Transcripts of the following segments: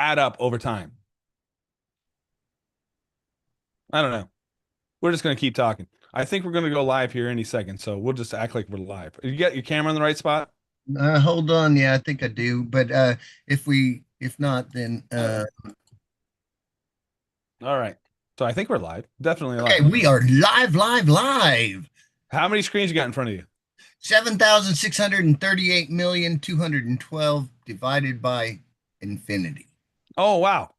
add up over time. I don't know. We're just going to keep talking. I think we're going to go live here any second, so we'll just act like we're live. You got your camera in the right spot? Hold on. Yeah, I think I do. But if not, then All right. So I think we're live. Definitely okay, live. we are live, live, live. How many screens you got in front of you? 7,638,212 divided by infinity. Oh, wow.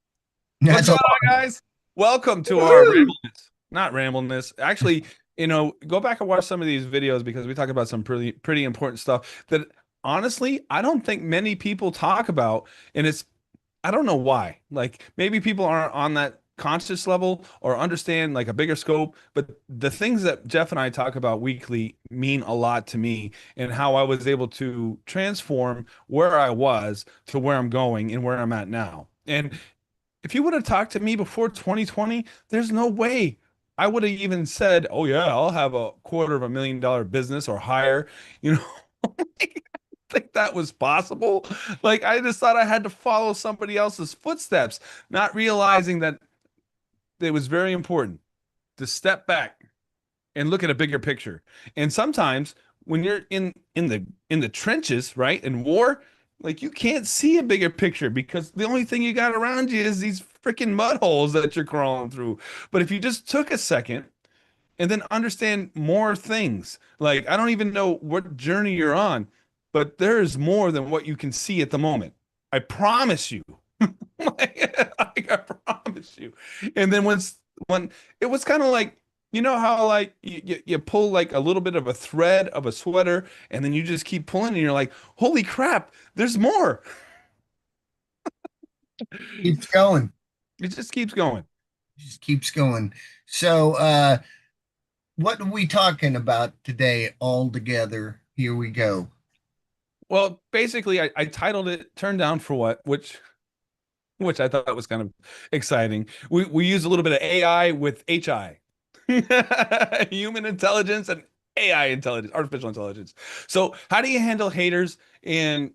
What's That's a going lot. on, guys? Welcome to our Woo! rambleness. Not rambleness. Actually, go back and watch some of these videos because we talk about some pretty important stuff that honestly, I don't think many people talk about. And I don't know why. Like maybe people aren't on that conscious level or understand like a bigger scope, but the things that Jeff and I talk about weekly mean a lot to me and how I was able to transform where I was to where I'm going and where I'm at now. And if you would have talked to me before 2020, there's no way I would have even said, "Oh yeah, I'll have a $250,000 business or higher." You know, I think that was possible. Like I just thought I had to follow somebody else's footsteps, not realizing that it was very important to step back and look at a bigger picture. And sometimes when you're in the trenches, right, in war, like you can't see a bigger picture because the only thing you got around you is these freaking mud holes that you're crawling through. But if you just took a second and then understand more things, like I don't even know what journey you're on, but there is more than what you can see at the moment. I promise you. Like, I promise you. And then when it was kind of like, you know how like you pull like a little bit of a thread of a sweater and then you just keep pulling and you're like, holy crap, there's more. Keeps going. It just keeps going. Just keeps going. So what are we talking about today all together? Here we go. Well, basically I titled it Turn Down for What, which I thought was kind of exciting. We use a little bit of AI with HI. Human intelligence and AI intelligence, artificial intelligence. So, how do you handle haters? And,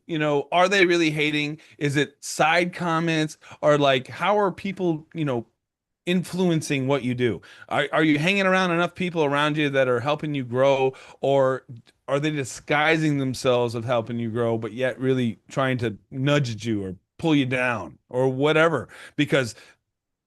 are they really hating? Is it side comments? Or like, how are people, influencing what you do? Are you hanging around enough people around you that are helping you grow? Or are they disguising themselves of helping you grow, but yet really trying to nudge at you or pull you down or whatever? Because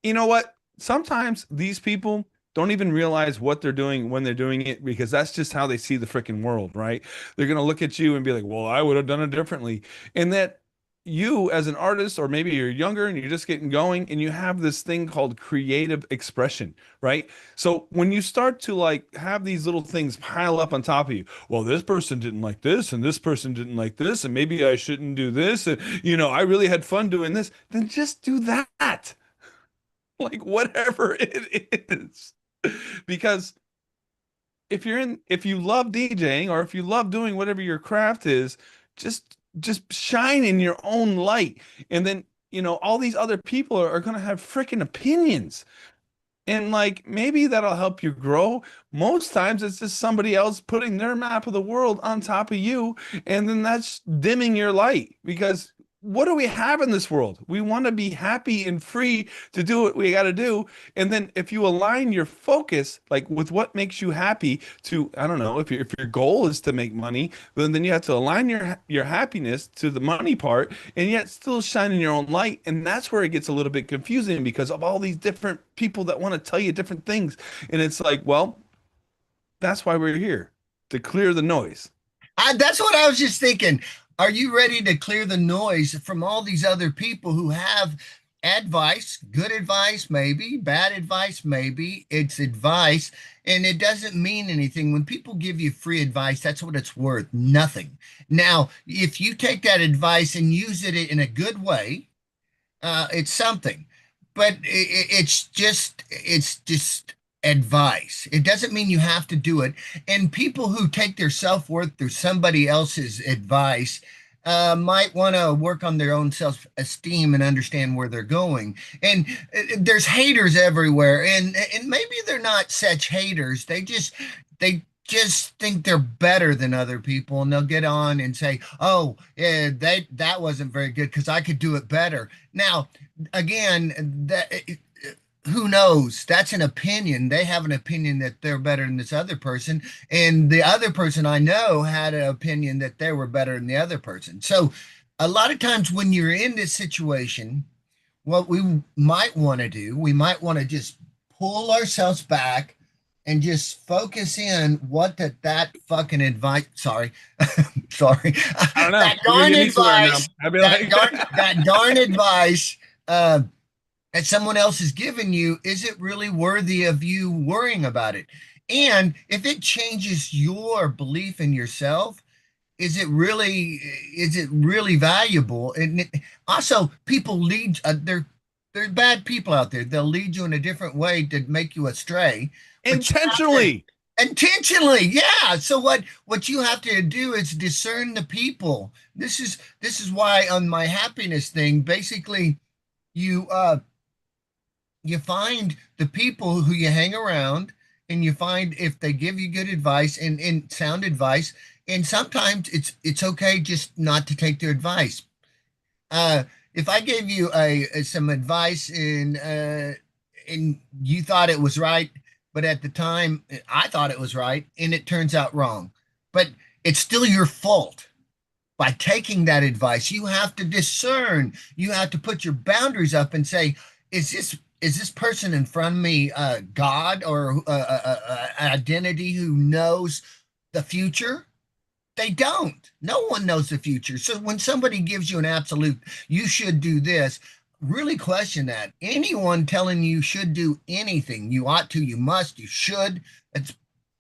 you know what? Sometimes these people don't even realize what they're doing when they're doing it because that's just how they see the freaking world, right? They're going to look at you and be like, well, I would have done it differently. And that you, as an artist, or maybe you're younger and you're just getting going and you have this thing called creative expression, right? So when you start to like have these little things pile up on top of you, well, this person didn't like this and this person didn't like this, and maybe I shouldn't do this. And, I really had fun doing this, then just do that. Like whatever it is. Because if you love DJing or if you love doing whatever your craft is, just shine in your own light. And then, all these other people are going to have freaking opinions. And like maybe that'll help you grow. Most times it's just somebody else putting their map of the world on top of you, and then that's dimming your light because what do we have in this world? We want to be happy and free to do what we got to do. And then if you align your focus like with what makes you happy to, I don't know, if your goal is to make money, then you have to align your happiness to the money part and yet still shine in your own light. And that's where it gets a little bit confusing because of all these different people that want to tell you different things. And it's like, well, that's why we're here to clear the noise. That's what I was just thinking. Are you ready to clear the noise from all these other people who have advice, good advice, maybe, bad advice, maybe? It's advice, and it doesn't mean anything. When people give you free advice, that's what it's worth, nothing. Now, if you take that advice and use it in a good way, it's something, but it's just advice. It doesn't mean you have to do it. And people who take their self-worth through somebody else's advice might want to work on their own self-esteem and understand where they're going. And there's haters everywhere, and maybe they're not such haters. They just think they're better than other people, and they'll get on and say, "Oh, yeah, that wasn't very good because I could do it better." Now, again, that who knows? That's an opinion. They have an opinion that they're better than this other person, and the other person I know had an opinion that they were better than the other person. So, a lot of times when you're in this situation, what we might want to do, we might want to just pull ourselves back and just focus in what that fucking advice, sorry, sorry, I don't know. that We're gonna darn get me swearing now. advice, I'd be like, that darn advice uh, that someone else has given you, is it really worthy of you worrying about it? And if it changes your belief in yourself, is it really valuable? And also, people lead there's bad people out there. They'll lead you in a different way to make you astray, but you have to intentionally. intentionally, yeah. So what you have to do is discern the people. This is why on my happiness thing, basically, you you find the people who you hang around, and you find if they give you good advice and sound advice, and sometimes it's okay just not to take their advice. uh if I gave you some advice and you thought it was right, but at the time I thought it was right and it turns out wrong, but it's still your fault. By taking that advice, you have to discern, you have to put your boundaries up and say, is this person in front of me God or identity who knows the future? They don't. No one knows the future. So when somebody gives you an absolute, you should do this, really question that. Anyone telling you should do anything, you ought to, you must, you should, that's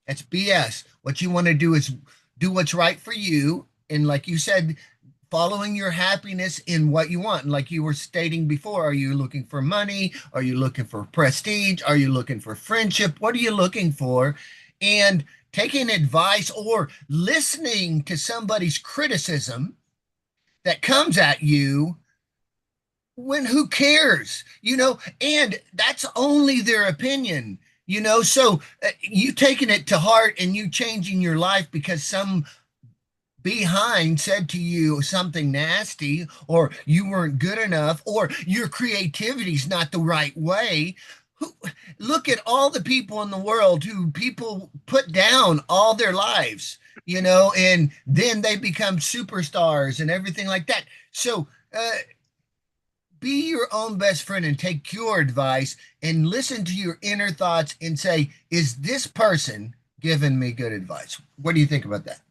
BS. What you want to do is do what's right for you. And like you said, following your happiness in what you want. And like you were stating before, are you looking for money? Are you looking for prestige? Are you looking for friendship? What are you looking for? And taking advice or listening to somebody's criticism that comes at you, when who cares, and that's only their opinion, so you taking it to heart and you changing your life because some behind said to you something nasty, or you weren't good enough, or your creativity's not the right way. Who, look at all the people in the world who people put down all their lives, and then they become superstars and everything like that. So be your own best friend and take your advice and listen to your inner thoughts and say, is this person giving me good advice? What do you think about that?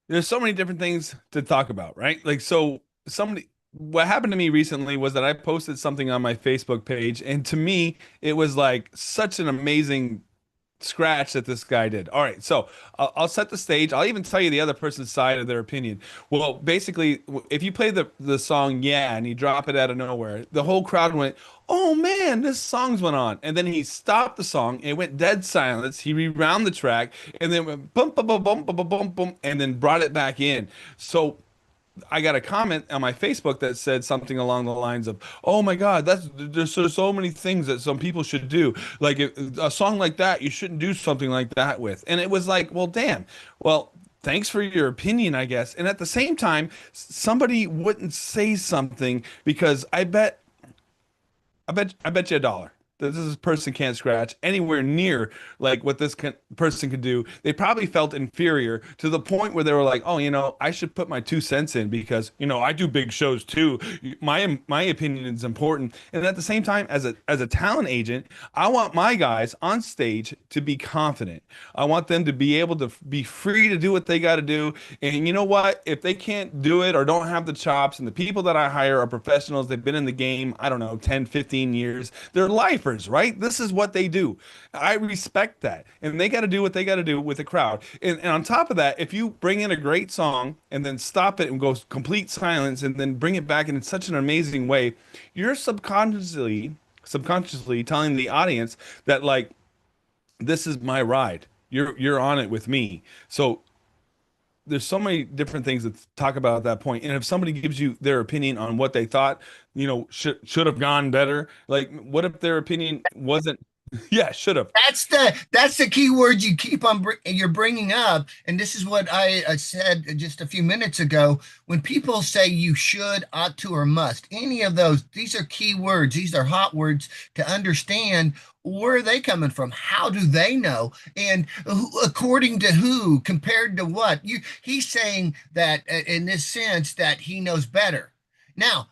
There's so many different things to talk about, right? Like, so somebody, what happened to me recently was that I posted something on my Facebook page, and to me, it was like such an amazing scratch that this guy did. All right, so I'll set the stage. I'll even tell you the other person's side of their opinion. Well, basically, if you play the song "Yeah" and you drop it out of nowhere, the whole crowd went, "Oh man, this song's went on!" And then he stopped the song. It went dead silence. He rewound the track and then went bum bum bum bum bum bum bum, and then brought it back in. So I got a comment on my Facebook that said something along the lines of, "Oh my God, there's so many things that some people should do. Like a song like that, you shouldn't do something like that with." And it was like, well, damn. Well, thanks for your opinion, I guess. And at the same time, somebody wouldn't say something because I bet you $1 that this person can't scratch anywhere near like what person could do. They probably felt inferior to the point where they were like, "Oh, I should put my 2 cents in because I do big shows too. My opinion is important." And at the same time, as a talent agent, I want my guys on stage to be confident. I want them to be able to be free to do what they got to do. And you know what? If they can't do it or don't have the chops, and the people that I hire are professionals, they've been in the game, I don't know, 10, 15 years, they're lifers, right? This is what they do. I respect that. And they got to do what they got to do with the crowd. And on top of that, if you bring in a great song and then stop it and go complete silence and then bring it back in such an amazing way, you're subconsciously telling the audience that like this is my ride. You're on it with me. So there's so many different things to talk about at that point. And if somebody gives you their opinion on what they thought, should have gone better, like what if their opinion wasn't Yeah, should have. That's the key word you keep on you're bringing up, and this is what I said just a few minutes ago. When people say you should, ought to, or must, any of those, these are key words. These are hot words to understand. Where are they coming from? How do they know? And according to who? Compared to what? He's saying that in this sense that he knows better. Now,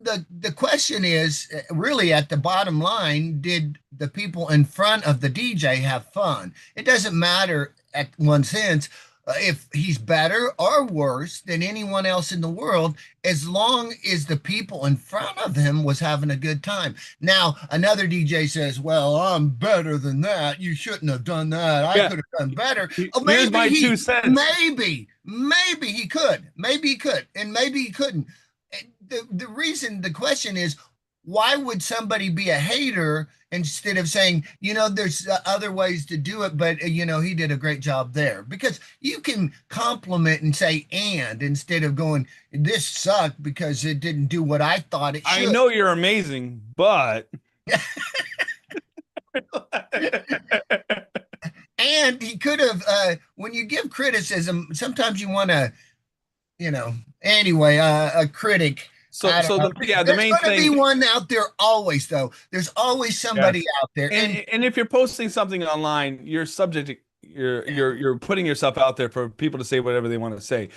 the question is really at the bottom line, did the people in front of the DJ have fun? It doesn't matter at one sense if he's better or worse than anyone else in the world, as long as the people in front of him was having a good time. Now another DJ says, well, I'm better than that, you shouldn't have done that, I Yeah. could have done better. Oh, Here's maybe my he 2 cents. maybe he could, maybe he could, and maybe he couldn't. The reason, the question is, why would somebody be a hater instead of saying, there's other ways to do it, but he did a great job there? Because you can compliment and say and instead of going, this sucked because it didn't do what I thought it I should. know you're amazing, but And he could have, when you give criticism, sometimes you want to, anyway, a critic. so I don't so know. the There's main going to be thing. one out there always, though. There's always somebody Yes. out there. And if you're posting something online, you're subject, you're putting yourself out there for people to say whatever they want to say.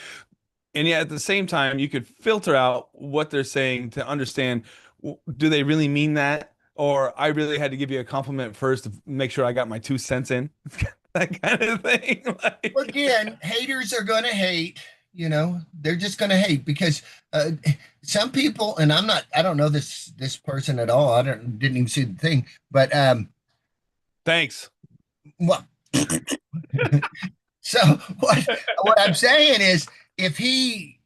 And yet at the same time, you could filter out what they're saying to understand, do they really mean that? Or I really had to give you a compliment first to make sure I got my 2 cents in. That kind of thing. Again, haters are going to hate. They're just going to hate because some people, and I don't know this person at all. Didn't even see the thing, but Thanks. what? So what I'm saying is, if he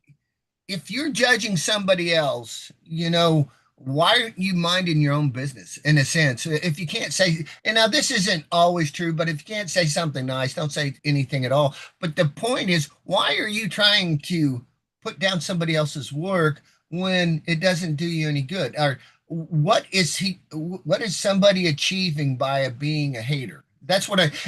if you're judging somebody else, why aren't you minding your own business in a sense? If you can't say, and now this isn't always true, but if you can't say something nice, don't say anything at all. But the point is, why are you trying to put down somebody else's work when it doesn't do you any good? Or what is somebody achieving by being a hater?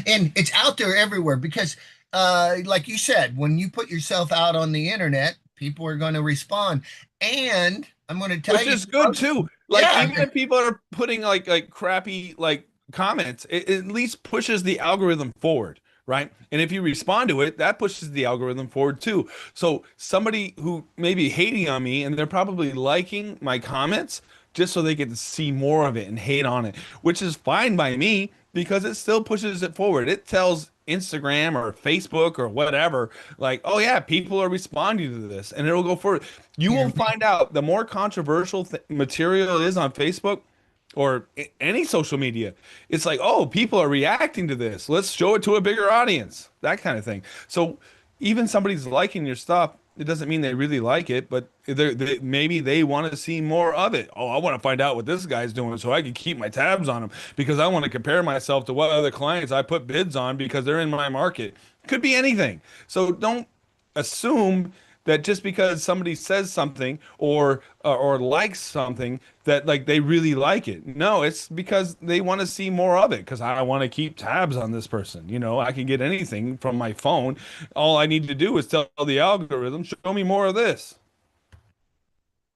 And it's out there everywhere because like you said, when you put yourself out on the internet, people are going to respond. And I'm going to tell Which you, is good too. Like yeah, even if people are putting like crappy like comments, it at least pushes the algorithm forward, right? And if you respond to it, that pushes the algorithm forward too. So somebody who may be hating on me and they're probably liking my comments just so they get to see more of it and hate on it, which is fine by me because it still pushes it forward. It tells Instagram or Facebook or whatever, like, oh yeah, people are responding to this, and it'll go forward. You will find out the more controversial material is on Facebook or any social media, it's like, oh, people are reacting to this. Let's show it to a bigger audience, that kind of thing. So even somebody's liking your stuff, it doesn't mean they really like it, but maybe they want to see more of it. Oh, I want to find out what this guy's doing so I can keep my tabs on him because I want to compare myself to what other clients I put bids on because they're in my market. Could be anything. So don't assume that just because somebody says something or likes something that like they really like it. No, it's because they want to see more of it because I want to keep tabs on this person. I can get anything from my phone. All I need to do is tell the algorithm, show me more of this.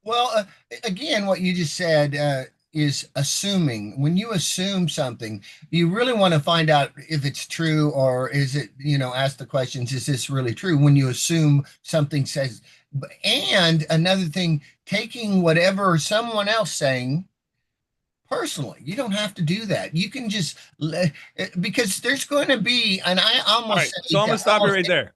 well, again, what you just said is assuming. When you assume something, you really want to find out if it's true or is it, ask the questions, is this really true? When you assume something says, and another thing, taking whatever someone else saying personally. You don't have to do that. You can just because there's going to be, and I All almost right, so I'm say gonna stop you right there.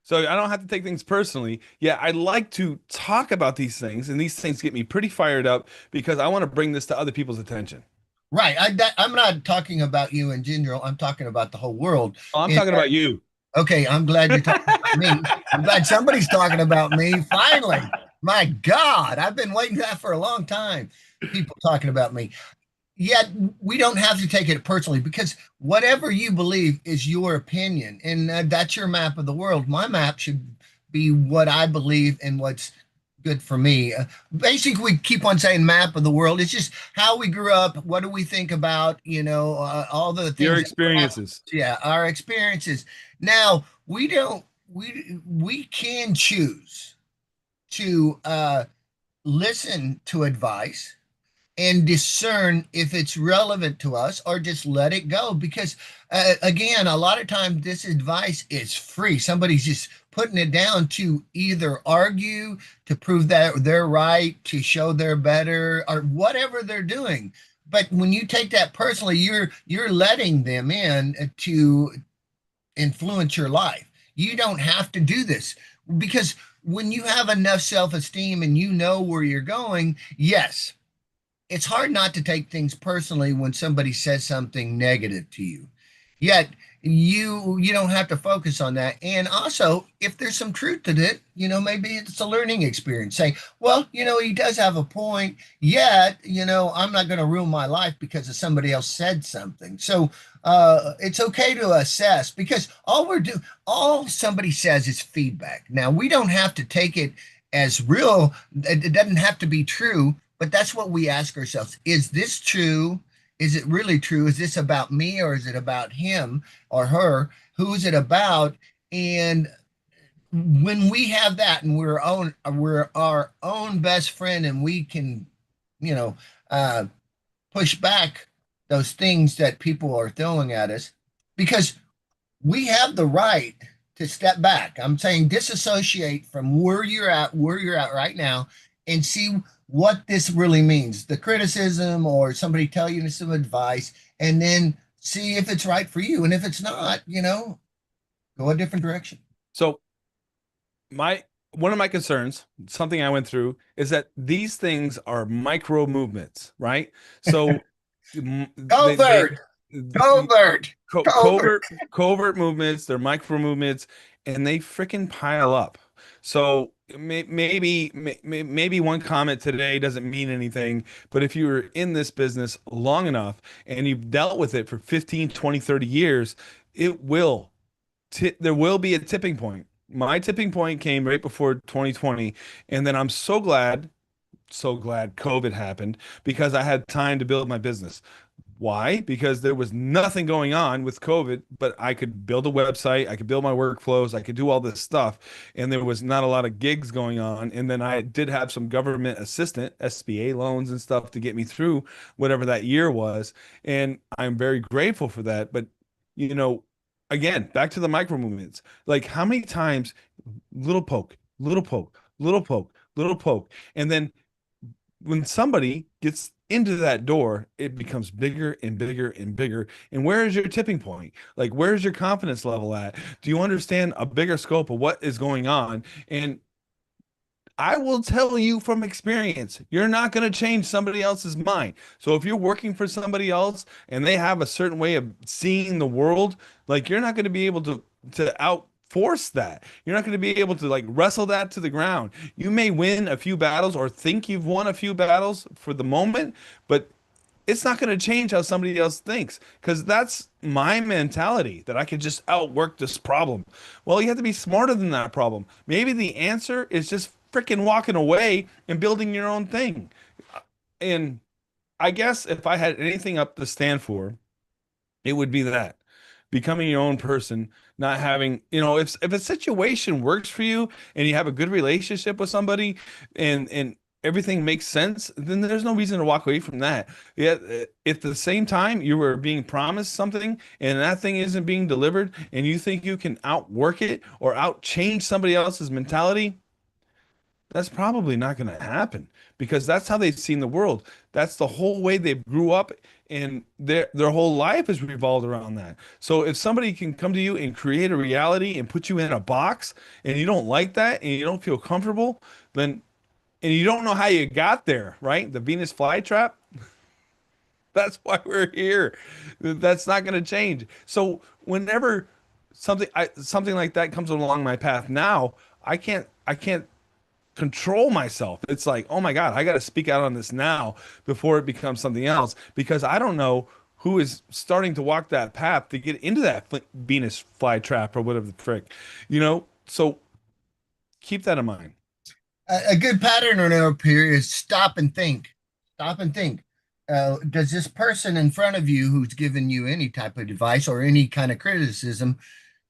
So I don't have to take things personally. Yeah, I like to talk about these things, and these things get me pretty fired up because I want to bring this to other people's attention. right. I'm not talking about you in general. I'm talking about the whole world. Oh, I'm And talking about you. okay, I'm glad you're talking about me. I'm glad somebody's talking about me. Finally, my God, I've been waiting for that for a long time. People talking about me. Yet we don't have to take it personally because whatever you believe is your opinion, and that's your map of the world. My map should be what I believe and what's good for me. Basically, we keep on saying map of the world. It's just how we grew up. What do we think about, all the Your things that happen. experiences. Yeah, our experiences. Now, we can choose to listen to advice and discern if it's relevant to us or just let it go. Because, again, a lot of times this advice is free. Somebody's just putting it down to either argue, to prove that they're right, to show they're better, or whatever they're doing. But when you take that personally, you're letting them in to influence your life. You don't have to do this because when you have enough self-esteem and you know where you're going, yes, it's hard not to take things personally when somebody says something negative to you. Yet you don't have to focus on that. And also, if there's some truth to it, maybe it's a learning experience. Say, well, he does have a point. Yet, I'm not going to ruin my life because of somebody else said something. So it's okay to assess because all somebody says is feedback. Now we don't have to take it as real. It doesn't have to be true, but that's what we ask ourselves. Is this true? Is it really true? Is this about me or is it about him or her? Who is it about? And when we have that and we're our own best friend and we can, you know, uh, push back those things that people are throwing at us because we have the right to step back. I'm saying disassociate from where you're at right now, and see what this really means. The criticism or somebody tell you some advice, and then see if it's right for you. And if it's not, go a different direction. So my one of my concerns, something I went through, is that these things are micro movements, right? So they Covert, covert, covert. covert movements, they're micro movements, and they freaking pile up. So maybe one comment today doesn't mean anything, but if you were in this business long enough and you've dealt with it for 15, 20, 30 years, it will there will be a tipping point. My tipping point came right before 2020, and then I'm so glad COVID happened because I had time to build my business. Why? Because there was nothing going on with COVID, but I could build a website, I could build my workflows, I could do all this stuff, and there was not a lot of gigs going on. And then I did have some government assistant, SBA loans and stuff to get me through whatever that year was. And I'm very grateful for that. But, you know, again, back to the micro movements. Like how many times little poke, little poke, little poke, little poke, and then when somebody gets into that door, it becomes bigger and bigger and bigger. And where is your tipping point? Like, where's your confidence level at? Do you understand a bigger scope of what is going on? And I will tell you from experience, you're not going to change somebody else's mind. So if you're working for somebody else and they have a certain way of seeing the world, like you're not going to be able to outforce that. You're not going to be able to like wrestle that to the ground. You may win a few battles or think you've won a few battles for the moment, but it's not going to change how somebody else thinks because that's my mentality that I could just outwork this problem. Well, you have to be smarter than that problem. Maybe the answer is just freaking walking away and building your own thing. And I guess if I had anything up to stand for, it would be that becoming your own person, not having, if a situation works for you and you have a good relationship with somebody and everything makes sense, then there's no reason to walk away from that. Yet, if at the same time you were being promised something and that thing isn't being delivered and you think you can outwork it or outchange somebody else's mentality, that's probably not going to happen because that's how they've seen the world. That's the whole way they grew up, and their whole life is revolved around that. So if somebody can come to you and create a reality and put you in a box, and you don't like that, and you don't feel comfortable, then and you don't know how you got there, right? The Venus flytrap. That's why we're here. That's not going to change. So whenever something like that comes along my path now, I can't control myself. It's like, oh my God, I got to speak out on this now before it becomes something else because I don't know who is starting to walk that path to get into that Venus flytrap or whatever the frick, So keep that in mind. A good pattern or no here is stop and think. Stop and think. Does this person in front of you who's given you any type of advice or any kind of criticism,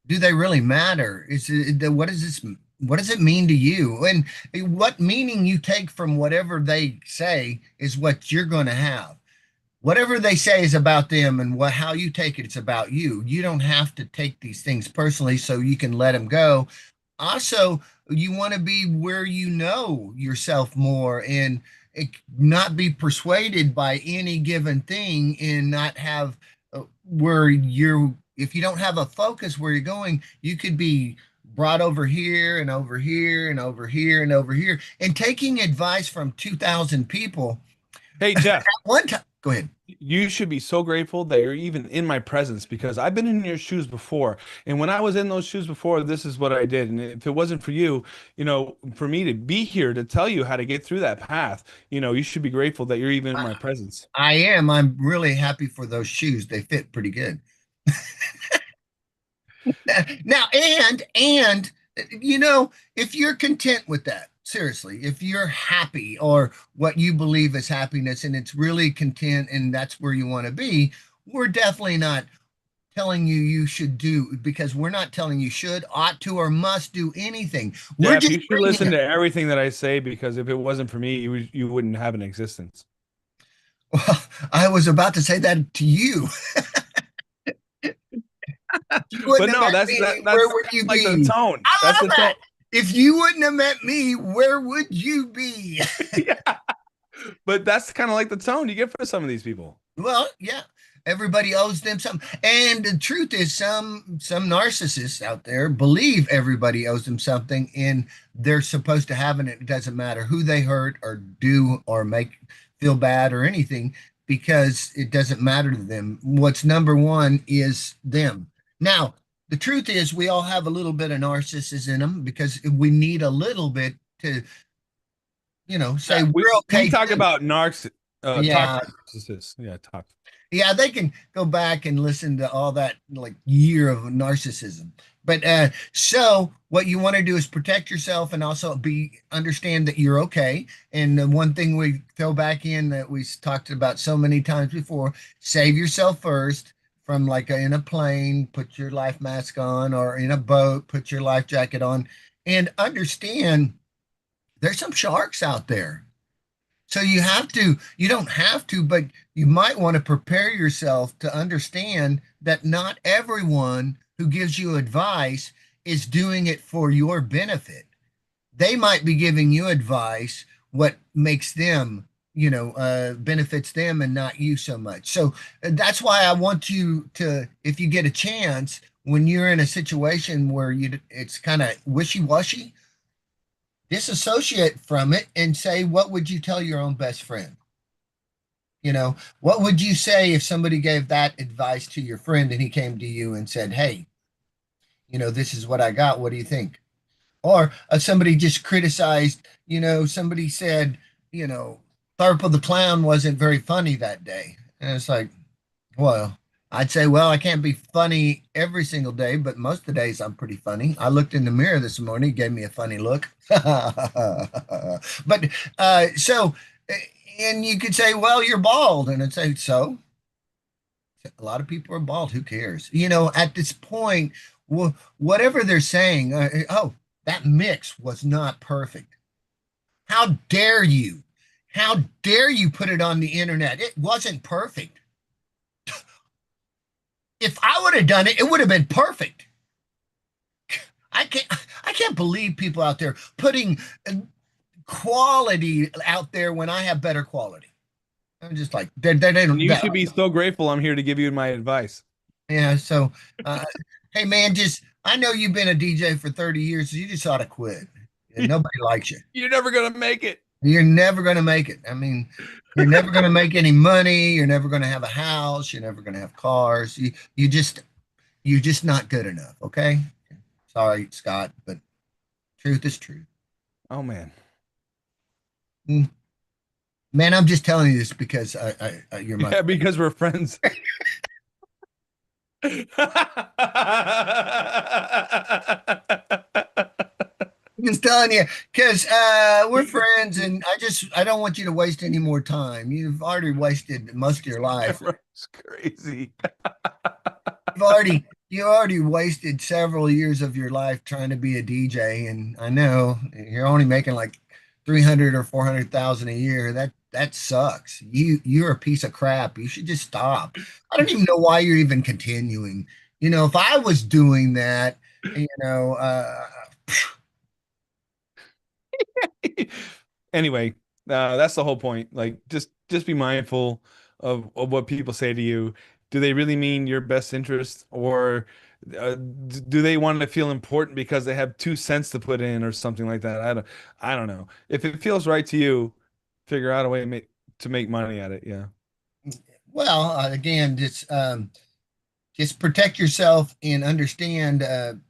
do they really matter? What is this? What does it mean to you? And what meaning you take from whatever they say is what you're going to have. Whatever they say is about them, and what how you take it, it's about you. You don't have to take these things personally, so you can let them go. Also, you want to be where you know yourself more, and not be persuaded by any given thing, and not have where you're, if you don't have a focus where you're going, you could be brought over here and over here and over here and over here, and taking advice from 2,000 people Hey, at Jeff, one time. Go ahead. you should be so grateful that you're even in my presence because I've been in your shoes before. And when I was in those shoes before, this is what I did. And if it wasn't for you, for me to be here to tell you how to get through that path, you should be grateful that you're even in my presence. I am. I'm really happy for those shoes. They fit pretty good. Now, and if you're content with that, seriously, if you're happy or what you believe is happiness and it's really content and that's where you want to be, we're definitely not telling you you should do, because we're not telling you should, ought to, or must do anything. We're Jeff, just you should bringing listen it. to everything that I say because if it wasn't for me, you wouldn't have an existence. Well, I was about to say that to you. You But wouldn't have no, met that's me, that where that's would kind you of like the be? tone. I That's love the tone. that. If you wouldn't have met me, where would you be? Yeah. But that's kind of like the tone you get for some of these people. Well, yeah, everybody owes them something. And the truth is, some narcissists out there believe everybody owes them something, and they're supposed to have it. It doesn't matter who they hurt or do or make feel bad or anything, because it doesn't matter to them. What's number one is them. Now, the truth is, we all have a little bit of narcissism in them, because we need a little bit to, Yeah, say we we're we okay talk too. about Yeah, toxic narcissists. Yeah, talk. yeah, they can go back and listen to all that, like, year of narcissism. But so what you want to do is protect yourself and also be understand that you're okay. And the one thing we throw back in that we talked about so many times before, save yourself first. From like in a plane, put your life mask on, or in a boat, put your life jacket on, and understand there's some sharks out there. So you don't have to, but you might want to prepare yourself to understand that not everyone who gives you advice is doing it for your benefit. They might be giving you advice what makes them, benefits them and not you so much. So that's why I want you to, if you get a chance, when you're in a situation where it's kind of wishy-washy, disassociate from it and say, what would you tell your own best friend? What would you say if somebody gave that advice to your friend and he came to you and said, hey, this is what I got. What do you think? Or somebody just criticized, somebody said, you know, Tharpo the clown wasn't very funny that day. And it's like, well, I'd say, well, I can't be funny every single day, but most of the days I'm pretty funny. I looked in the mirror this morning, gave me a funny look. But so, and you could say, well, you're bald. And I'd say, so a lot of people are bald. Who cares? At this point, whatever they're saying, oh, that mix was not perfect. How dare you? How dare you put it on the internet? It wasn't perfect. If I would have done it, it would have been perfect. I can't I can't believe people out there putting quality out there when I have better quality. I'm just like they And don't you that, should be so grateful I'm here to give you my advice. yeah. So uh, hey man, just I know you've been a DJ for 30 years, so you just ought to quit. And nobody likes you. You're never gonna make it. You're never going to make it. I mean, you're never going to make any money. You're never going to have a house. You're never going to have cars. You're just not good enough. Okay. Sorry, Scott, but truth is truth. Oh man. Mm. Man, I'm just telling you this because you're my Yeah, because we're friends. Just telling you, because we're friends, and I don't want you to waste any more time. You've already wasted most of your life. It's crazy. You already wasted several years of your life trying to be a DJ, and I know you're only making like 300 or 400,000 a year. That sucks. You're a piece of crap. You should just stop. I don't even know why you're even continuing. If I was doing that, you know, Anyway, that's the whole point. Like, just be mindful of what people say to you. Do they really mean your best interest, or do they want to feel important because they have 2 cents to put in or something like that? I don't know. If it feels right to you, figure out a way to make money at it. Yeah. well, again, just protect yourself and understand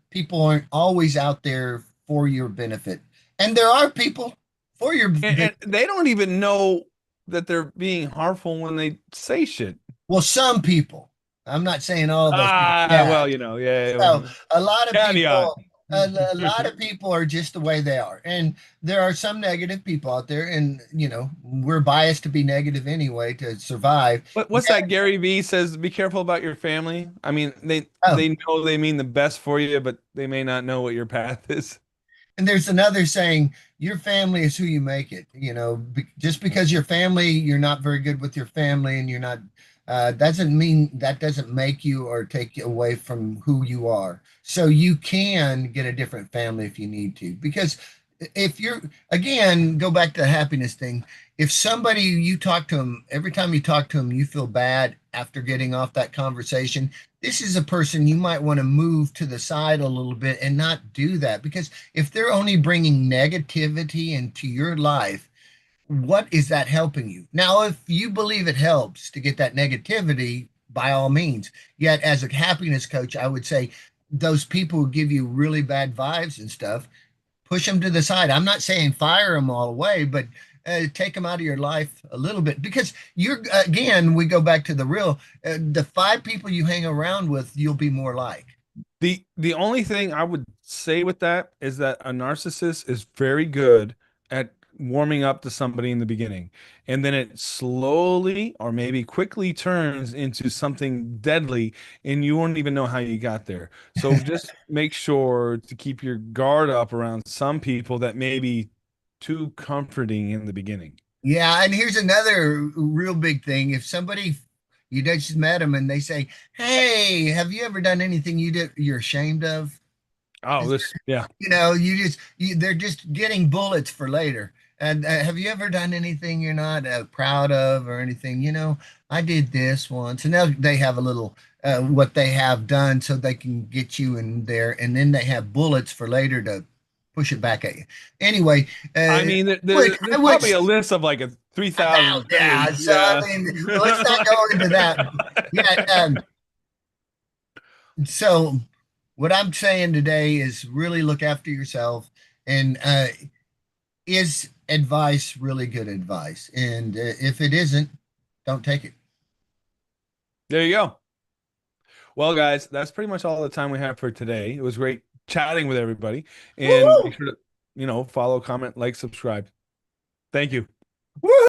people aren't always out there for your benefit. And there are people for your And benefit. they don't even know that they're being harmful when they say shit. Well, some people. I'm not saying all of those people. Ah, Yeah. well, yeah, So well, a lot of caveat. people, a lot of people are just the way they are, and there are some negative people out there, and we're biased to be negative anyway to survive. What's that Gary Vee says, be careful about your family. I mean, they Oh, they know they mean the best for you, but they may not know what your path is. and there's another saying, your family is who you make it. Just because your family, you're not very good with your family, and you're not, doesn't mean that doesn't make you or take you away from who you are. So you can get a different family if you need to. Because if you're, again, go back to the happiness thing. If somebody you talk to them, every time you talk to them, you feel bad after getting off that conversation, this is a person you might want to move to the side a little bit and not do that, because if they're only bringing negativity into your life, what is that helping you? Now, if you believe it helps to get that negativity, by all means. Yet, as a happiness coach, I would say those people who give you really bad vibes and stuff, push them to the side. I'm not saying fire them all away, but take them out of your life a little bit, because again, we go back to the 5 people you hang around with, you'll be more like. The only thing I would say with that is that a narcissist is very good at warming up to somebody in the beginning, and then it slowly or maybe quickly turns into something deadly, and you won't even know how you got there. So just make sure to keep your guard up around some people that may be too comforting in the beginning. Yeah, and here's another real big thing. If somebody you just met them and they say, "Hey, have you ever done anything you're ashamed of?" Oh, this, yeah. They're just getting bullets for later. And have you ever done anything you're not proud of or anything? I did this once, and now they have a little what they have done so they can get you in there, and then they have bullets for later to push it back at you. Anyway, I mean, I there's probably wish a list of like a about 3,000 yeah. things. So I Yeah. mean, let's not go into that. Yeah. So what I'm saying today is really look after yourself, and is advice really good advice? And if it isn't, don't take it. There you go. Well, guys, that's pretty much all the time we have for today. It was great chatting with everybody. And Woo-hoo! make sure to, follow, comment, like, subscribe. Thank you. Woo!